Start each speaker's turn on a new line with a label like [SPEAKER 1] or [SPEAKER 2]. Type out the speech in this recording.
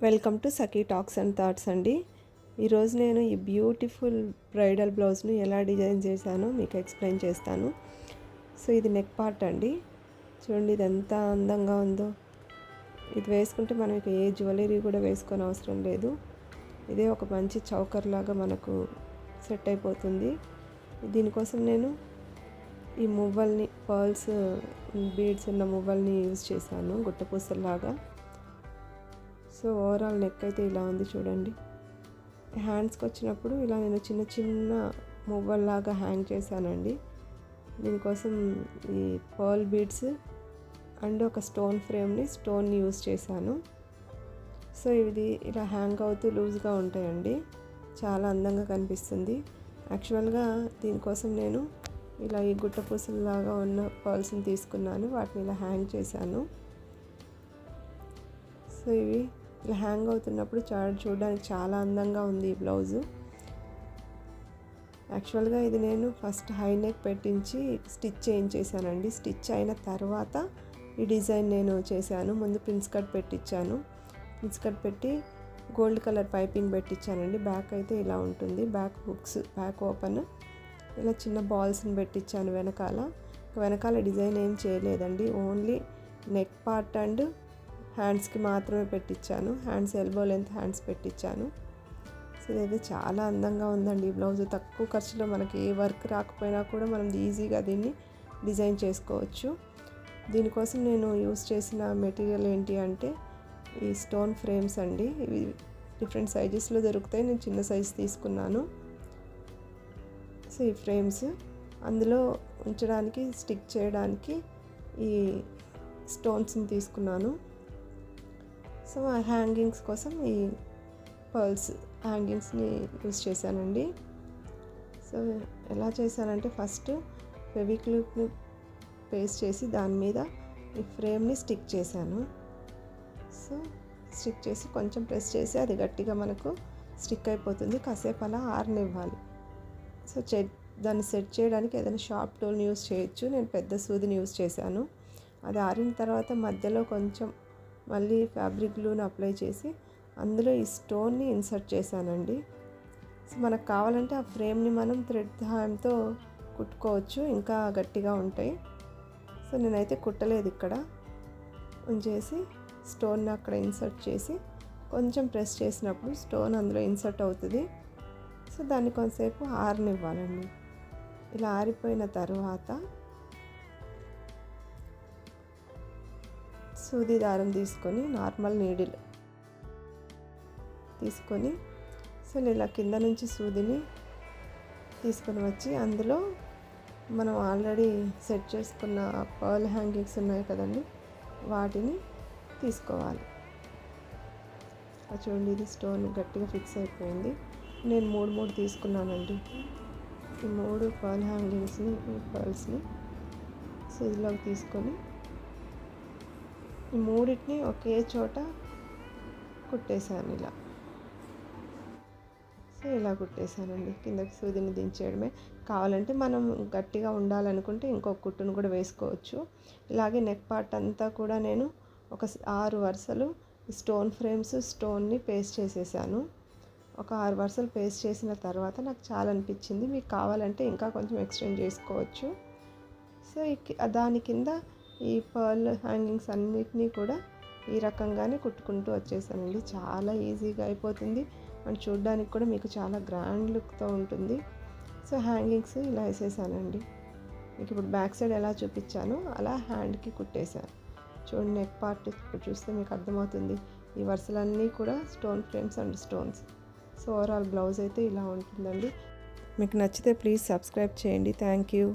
[SPEAKER 1] Welcome to Sakhi talks and thoughts అండి. ఈరోజు నేను ఈ బ్యూటిఫుల్ బ్రైడల్ బ్లౌజ్ను ఎలా డిజైన్ చేశానో మీకు ఎక్స్ప్లెయిన్ చేస్తాను. సో ఇది నెక్ పార్ట్ అండి. చూడండి ఇది ఎంత అందంగా ఉందో. ఇది వేసుకుంటే మనకి ఏ జ్యువెలరీ కూడా వేసుకొని అవసరం లేదు. ఇదే ఒక మంచి చౌకర్ లాగా మనకు సెట్ అయిపోతుంది. దీనికోసం నేను ఈ మువ్వల్ని పర్ల్స్ బీడ్స్ ఉన్న మువ్వల్ని యూజ్ చేశాను గుట్టపూసల్లాగా. సో ఓవరాల్ నెక్ అయితే ఇలా ఉంది చూడండి. హ్యాండ్స్కి వచ్చినప్పుడు ఇలా నేను చిన్న చిన్న మువ్వల్లాగా హ్యాంగ్ చేశానండి. దీనికోసం ఈ పర్ల్ బీడ్స్ అండ్ ఒక స్టోన్ యూజ్ చేశాను. సో ఇది ఇలా హ్యాంగ్ అవుతూ లూజ్గా ఉంటాయండి, చాలా అందంగా కనిపిస్తుంది. యాక్చువల్గా దీనికోసం నేను ఇలా ఈ గుట్టపూసలాగా ఉన్న పర్ల్స్ని తీసుకున్నాను, వాటిని ఇలా హ్యాంగ్ చేశాను. సో ఇవి ఇలా హ్యాంగ్ అవుతున్నప్పుడు చూడడానికి చాలా అందంగా ఉంది ఈ బ్లౌజు. యాక్చువల్గా ఇది నేను ఫస్ట్ హై నెక్ పెట్టించి స్టిచ్ చేయించేసానండి. స్టిచ్ అయిన తర్వాత ఈ డిజైన్ నేను చేశాను. ముందు ప్రిన్స్ కట్ పెట్టించాను. ప్రిన్స్ కట్ పెట్టి గోల్డ్ కలర్ పైపింగ్ పెట్టించానండి. బ్యాక్ అయితే ఇలా ఉంటుంది. బ్యాక్ హుక్స్, బ్యాక్ ఓపెన్, ఇలా చిన్న బాల్స్ని పెట్టించాను వెనకాల డిజైన్ ఏం చేయలేదండి. ఓన్లీ నెక్ పార్ట్ అండ్ హ్యాండ్స్కి మాత్రమే పెట్టించాను. హ్యాండ్స్ ఎల్బో లెంత్ హ్యాండ్స్ పెట్టించాను. సో ఇదైతే చాలా అందంగా ఉందండి ఈ బ్లౌజ్. తక్కువ ఖర్చులో మనకి ఏ వర్క్ రాకపోయినా కూడా మనం ఈజీగా దీన్ని డిజైన్ చేసుకోవచ్చు. దీనికోసం నేను యూస్ చేసిన మెటీరియల్ ఏంటి అంటే ఈ స్టోన్ ఫ్రేమ్స్ అండి. ఇవి డిఫరెంట్ సైజెస్లో దొరుకుతాయి, నేను చిన్న సైజ్ తీసుకున్నాను. సో ఈ ఫ్రేమ్స్ అందులో ఉంచడానికి, స్టిక్ చేయడానికి ఈ స్టోన్స్ని తీసుకున్నాను. సో ఆ హ్యాంగింగ్స్ కోసం ఈ పర్ల్స్ హ్యాంగింగ్స్ని యూజ్ చేశానండి. సో ఎలా చేశానంటే ఫస్ట్ ఫెవిక్విక్ని పేస్ట్ చేసి దాని మీద ఈ ఫ్రేమ్ని స్టిక్ చేశాను. సో స్టిక్ చేసి కొంచెం ప్రెస్ చేసి అది గట్టిగా మనకు స్టిక్ అయిపోతుంది. కాసేపు అలా ఆరనివ్వాలి. సో దాన్ని సెట్ చేయడానికి ఏదైనా షార్ప్ టూల్ని యూజ్ చేయొచ్చు. నేను పెద్ద సూదిని యూజ్ చేశాను. అది ఆరిన తర్వాత మధ్యలో కొంచెం మళ్ళీ ఫ్యాబ్రిక్ గ్లూని అప్లై చేసి అందులో ఈ స్టోన్ని ఇన్సర్ట్ చేశానండి. సో మనకు కావాలంటే ఆ ఫ్రేమ్ని మనం థ్రెడ్ సహాయంతో కుట్టుకోవచ్చు, ఇంకా గట్టిగా ఉంటాయి. సో నేనైతే కుట్టలేదు, ఇక్కడ ఉంచేసి స్టోన్ని అక్కడ ఇన్సర్ట్ చేసి కొంచెం ప్రెస్ చేసినప్పుడు స్టోన్ అందులో ఇన్సర్ట్ అవుతుంది. సో దాన్ని కొంతసేపు ఆరనివ్వాలండి. ఇలా ఆరిపోయిన తర్వాత సూది దారం తీసుకొని నార్మల్ నీడిల్ తీసుకొని సో ఇలా కింద నుంచి సూదిని తీసుకొని వచ్చి అందులో మనం ఆల్రెడీ సెట్ చేసుకున్న పర్ల్ హ్యాంగింగ్స్ ఉన్నాయి కదండి, వాటిని తీసుకోవాలి. చూడండి ఇది స్టోన్ గట్టిగా ఫిక్స్ అయిపోయింది. నేను మూడు తీసుకున్నానండి. ఈ 3 పర్ల్ హ్యాంగింగ్స్ని, పర్ల్స్ని సూదిలోకి తీసుకొని ఈ 3టిని ఒకే చోట కుట్టేశాను ఇలా. సో ఇలా కుట్టేశానండి. కిందకి సూదిని దించేయడమే. కావాలంటే మనం గట్టిగా ఉండాలనుకుంటే ఇంకొక కుట్టును కూడా వేసుకోవచ్చు. ఇలాగే నెక్ పార్ట్ అంతా కూడా నేను ఒక 6 వరుసలు స్టోన్ ఫ్రేమ్స్ స్టోన్ని పేస్ట్ చేసేసాను. ఒక 6 వరుసలు పేస్ట్ చేసిన తర్వాత నాకు చాలా అనిపించింది. మీకు కావాలంటే ఇంకా కొంచెం ఎక్స్టెండ్ చేసుకోవచ్చు. సో దాని కింద ఈ పర్ల్ హ్యాంగింగ్స్ అన్నిటినీ కూడా ఈ రకంగానే కుట్టుకుంటూ వచ్చేసానండి. చాలా ఈజీగా అయిపోతుంది అండ్ చూడడానికి కూడా మీకు చాలా గ్రాండ్ లుక్తో ఉంటుంది. సో హ్యాంగింగ్స్ ఇలా వేసేసానండి. మీకు ఇప్పుడు బ్యాక్ సైడ్ ఎలా చూపించానో అలా హ్యాండ్కి కుట్టేశాను. చూడండి నెక్ పార్ట్ ఇప్పుడు చూస్తే మీకు అర్థమవుతుంది. ఈ వరుసలన్నీ కూడా stone frames and stones. So overall blouse అయితే ఇలా ఉంటుందండి. మీకు నచ్చితే ప్లీజ్ సబ్స్క్రైబ్ చేయండి. Thank you.